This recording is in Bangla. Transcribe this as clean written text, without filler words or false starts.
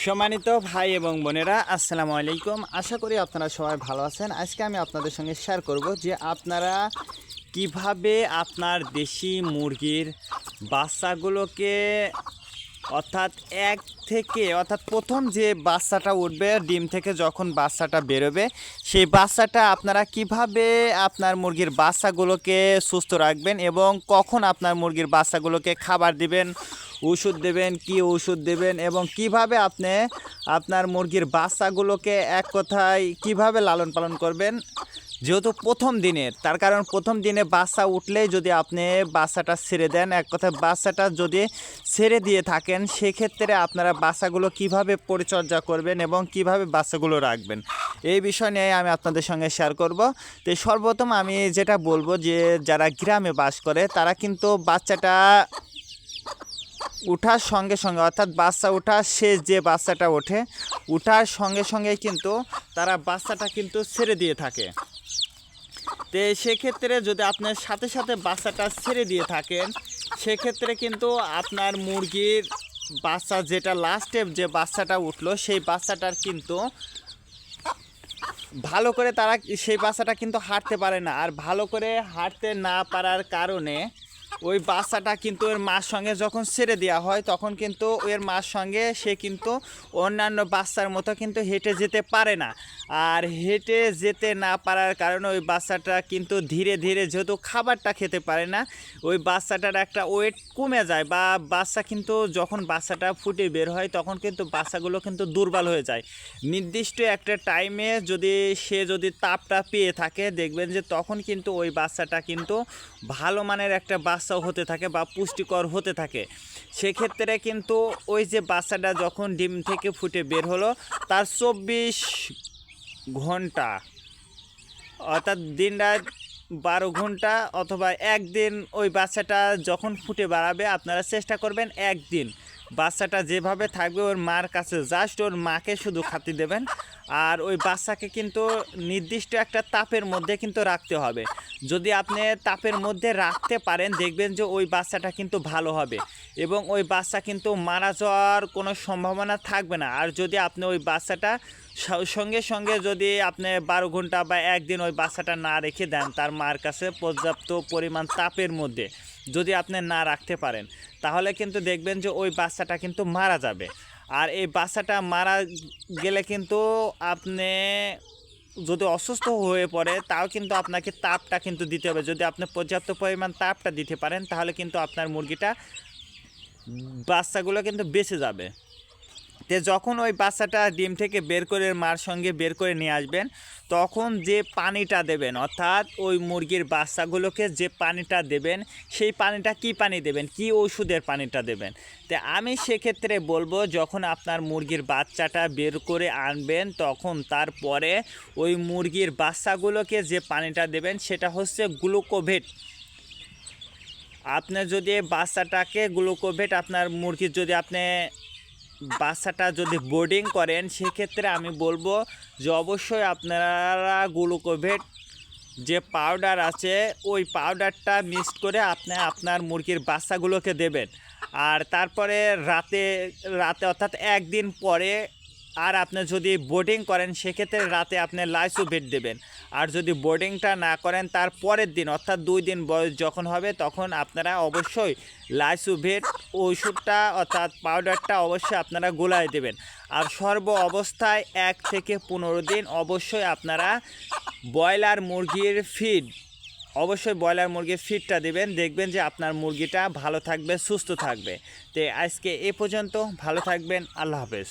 সম্মানিত ভাই এবং বোনেরা, আসসালামু আলাইকুম। আশা করি আপনারা সবাই ভালো আছেন। আজকে আমি আপনাদের সঙ্গে শেয়ার করব যে আপনারা কিভাবে আপনার দেশি মুরগির বাচ্চাগুলোকে অর্থাৎ প্রথম যে বাচ্চাটা উঠবে ডিম থেকে, যখন বাচ্চাটা বেরোবে সেই বাচ্চাটা আপনারা কিভাবে আপনার মুরগির বাচ্চাগুলোকে সুস্থ রাখবেন এবং কখন আপনার মুরগির বাচ্চাগুলোকে খাবার দিবেন, ওষুধ দেবেন, কি ওষুধ দেবেন এবং কিভাবে আপনি আপনার মুরগির বাচ্চাগুলোকে এক কথায় কিভাবে লালন পালন করবেন। যেহেতু প্রথম দিনের, তার কারণ প্রথম দিনে বাচ্চা উঠলেই যদি আপনি বাচ্চাটা ছেড়ে দেন, এক কথায় বাচ্চাটা যদি ছেড়ে দিয়ে থাকেন, সেক্ষেত্রে আপনারা বাচ্চাগুলো কিভাবে পরিচর্যা করবেন এবং কিভাবে বাচ্চাগুলো রাখবেন, এই বিষয় নিয়ে আমি আপনাদের সঙ্গে শেয়ার করব। তো সর্বপ্রথম আমি যেটা বলবো যে যারা গ্রামে বাস করে তারা কিন্তু বাচ্চাটা উঠার সঙ্গে সঙ্গে, অর্থাৎ বাচ্চা ওঠার শেষ যে বাচ্চাটা ওঠে, উঠার সঙ্গে সঙ্গে কিন্তু তারা বাচ্চাটা কিন্তু ছেড়ে দিয়ে থাকে। তো সেক্ষেত্রে যদি আপনার সাথে সাথে বাচ্চাটা ছেড়ে দিয়ে থাকেন, সেক্ষেত্রে কিন্তু আপনার মুরগির বাচ্চা যেটা লাস্টে যে বাচ্চাটা উঠলো, সেই বাচ্চাটার কিন্তু ভালো করে তারা সেই বাচ্চাটা কিন্তু হাঁটতে পারে না। আর ভালো করে হাঁটতে না পারার কারণে ওই বাচ্চাটা কিন্তু এর মার সঙ্গে যখন ছেড়ে দেওয়া হয়, তখন কিন্তু এর মার সঙ্গে সে কিন্তু অন্যান্য বাচ্চার মতো কিন্তু হেঁটে যেতে পারে না। আর হেঁটে যেতে না পারার কারণে ওই বাচ্চাটা কিন্তু ধীরে ধীরে, যেহেতু খাবারটা খেতে পারে না, ওই বাচ্চাটার একটা ওয়েট কমে যায়। বা বাচ্চা কিন্তু যখন বাচ্চাটা ফুটে বের হয়, তখন কিন্তু বাচ্চাগুলো কিন্তু দুর্বল হয়ে যায়। নির্দিষ্ট একটা টাইমে যদি তাপটা পেয়ে থাকে, দেখবেন যে তখন কিন্তু ওই বাচ্চাটা কিন্তু ভালো মানের একটা বাচ্চাও হতে থাকে বা পুষ্টিকর হতে থাকে। সেক্ষেত্রে কিন্তু ওই যে বাচ্চাটা যখন ডিম থেকে ফুটে বের হলো, তার 24 ঘন্টা, অর্থাৎ দিন রাত 12 ঘন্টা অথবা একদিন, ওই বাচ্চাটা যখন ফুটে বাড়াবে আপনারা চেষ্টা করবেন একদিন বাচ্চাটা যেভাবে থাকবে ওর মার কাছে, জাস্ট ওর মাকে শুধু খাতি দেবেন। আর ওই বাচ্চাকে কিন্তু নির্দিষ্ট একটা তাপের মধ্যে কিন্তু রাখতে হবে। যদি আপনি তাপের মধ্যে রাখতে পারেন, দেখবেন যে ওই বাচ্চাটা কিন্তু ভালো হবে এবং ওই বাচ্চা কিন্তু মারা যাওয়ার কোনো সম্ভাবনা থাকবে না। আর যদি আপনি ওই বাচ্চাটা সঙ্গে সঙ্গে যদি আপনি 12 ঘন্টা বা একদিন ওই বাচ্চাটা না রেখে দেন তার মার কাছে পর্যাপ্ত পরিমাণ তাপের মধ্যে, যদি আপনি না রাখতে পারেন, তাহলে কিন্তু দেখবেন যে ওই বাচ্চাটা কিন্তু মারা যাবে। আর এই বাচ্চাটা মারা গেলে কিন্তু আপনি যদি অসুস্থ হয়ে পড়ে, তাও কিন্তু আপনাকে তাপটা কিন্তু দিতে হবে। যদি আপনি পর্যাপ্ত পরিমাণ তাপটা দিতে পারেন, তাহলে কিন্তু আপনার মুরগিটা বাচ্চাগুলো কিন্তু বেঁচে যাবে। তো যখন ওই বাচ্চাটা ডিম থেকে বের করে মার সঙ্গে বের করে নিয়ে আসবেন, তখন যে পানিটা দেবেন, অর্থাৎ ওই মুরগির বাচ্চাগুলোকে যে পানিটা দেবেন, সেই পানিটা কি পানি দেবেন, কি ওষুধের পানিটা দেবেন। তো আমি সেক্ষেত্রে বলবো, যখন আপনার মুরগির বাচ্চাটা বের করে আনবেন, তখন তারপরে ওই মুরগির বাচ্চাগুলোকে যে পানিটা দেবেন সেটা হচ্ছে গ্লুকোভেট। আপনার যদি বাচ্চাটাকে গ্লুকোভেট, আপনার মুরগির যদি আপনি বাচ্চাটা যদি বোর্ডিং করেন, সেক্ষেত্রে আমি বলবো যে অবশ্যই আপনারা গ্লুকোভেট যে পাউডার আছে, ওই পাউডারটা মিক্সড করে আপনি আপনার মুরগির বাচ্চাগুলোকে দেবেন। আর তারপরে রাতে অর্থাৎ একদিন পরে, আর আপনি যদি বোর্ডিং করেন, সেক্ষেত্রে রাতে আপনি লাইসোভেট দেবেন। আর যদি বোর্ডিংটা না করেন, তার পরের দিন অর্থাৎ 2 দিন বয়স যখন হবে, তখন আপনারা অবশ্যই লাইসোভেট ওষুধটা অর্থাৎ পাউডারটা অবশ্যই আপনারা গোলায় দেবেন। আর সর্ব অবস্থায় 1 থেকে 15 দিন অবশ্যই আপনারা ব্রয়লার মুরগির ফিড, অবশ্যই ব্রয়লার মুরগির ফিডটা দেবেন। দেখবেন যে আপনার মুরগিটা ভালো থাকবে, সুস্থ থাকবে। তো আজকে এ পর্যন্ত, ভালো থাকবেন, আল্লাহ হাফেজ।